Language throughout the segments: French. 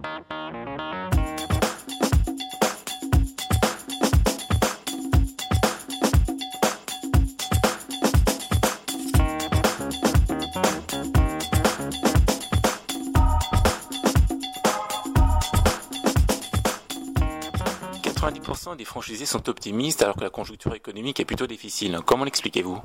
90% des franchisés sont optimistes alors que la conjoncture économique est plutôt difficile. Comment l'expliquez-vous ?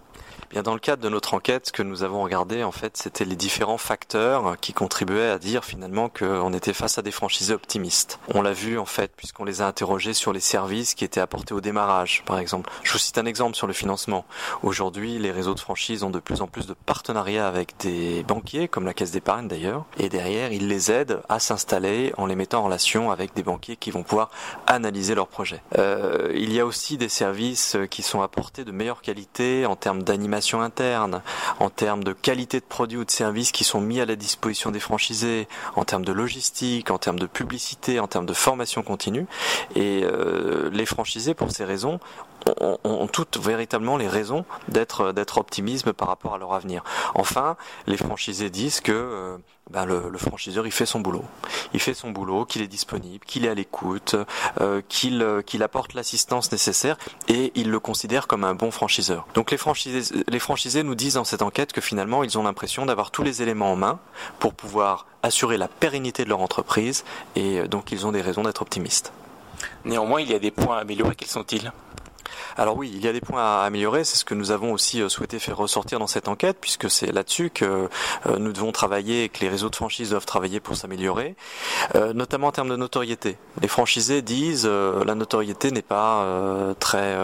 Bien, dans le cadre de notre enquête, ce que nous avons regardé, en fait, c'était les différents facteurs qui contribuaient à dire finalement qu'on était face à des franchisés optimistes. On l'a vu, en fait, puisqu'on les a interrogés sur les services qui étaient apportés au démarrage, par exemple. Je vous cite un exemple sur le financement. Aujourd'hui, les réseaux de franchise ont de plus en plus de partenariats avec des banquiers, comme la Caisse d'épargne d'ailleurs, et derrière, ils les aident à s'installer en les mettant en relation avec des banquiers qui vont pouvoir analyser leurs projets. Il y a aussi des services qui sont apportés de meilleure qualité en termes d'animation interne, en termes de qualité de produits ou de services qui sont mis à la disposition des franchisés, en termes de logistique, en termes de publicité, en termes de formation continue. Et les franchisés, pour ces raisons, ont toutes véritablement les raisons d'être optimistes par rapport à leur avenir. Enfin, les franchisés disent que le franchiseur il fait son boulot. Il fait son boulot, qu'il est disponible, qu'il est à l'écoute, qu'il apporte l'assistance nécessaire et il le considère comme un bon franchiseur. Donc les franchisés nous disent dans cette enquête que finalement ils ont l'impression d'avoir tous les éléments en main pour pouvoir assurer la pérennité de leur entreprise et donc ils ont des raisons d'être optimistes. Néanmoins, il y a des points à améliorer. Quels sont-ils ? Alors oui, il y a des points à améliorer, c'est ce que nous avons aussi souhaité faire ressortir dans cette enquête, puisque c'est là-dessus que nous devons travailler et que les réseaux de franchise doivent travailler pour s'améliorer, notamment en termes de notoriété. Les franchisés disent la notoriété n'est pas très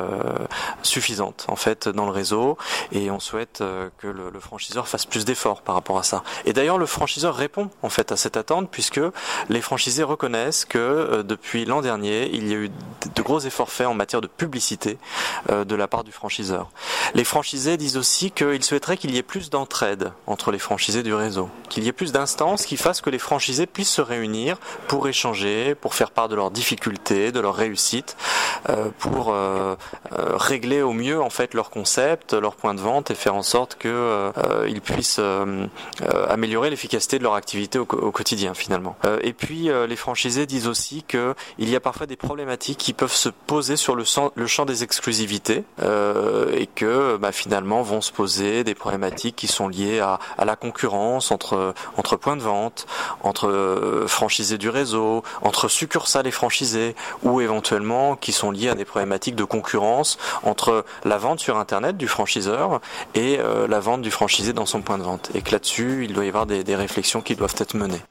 suffisante en fait dans le réseau et on souhaite que le franchiseur fasse plus d'efforts par rapport à ça. Et d'ailleurs le franchiseur répond en fait à cette attente puisque les franchisés reconnaissent que depuis l'an dernier, il y a eu de gros efforts faits en matière de publicité de la part du franchiseur. Les franchisés disent aussi qu'ils souhaiteraient qu'il y ait plus d'entraide entre les franchisés du réseau, qu'il y ait plus d'instances qui fassent que les franchisés puissent se réunir pour échanger, pour faire part de leurs difficultés, de leurs réussites, pour régler au mieux en fait leur concept, leur point de vente et faire en sorte que ils puissent améliorer l'efficacité de leur activité au quotidien finalement. Et puis les franchisés disent aussi qu'il y a parfois des problématiques qui peuvent se poser sur le champ des exclusivités et que finalement vont se poser des problématiques qui sont liées à la concurrence entre points de vente, entre franchisés du réseau, entre succursales et franchisés ou éventuellement qui sont liées à des problématiques de concurrence entre la vente sur internet du franchiseur et la vente du franchisé dans son point de vente et que là-dessus il doit y avoir des réflexions qui doivent être menées.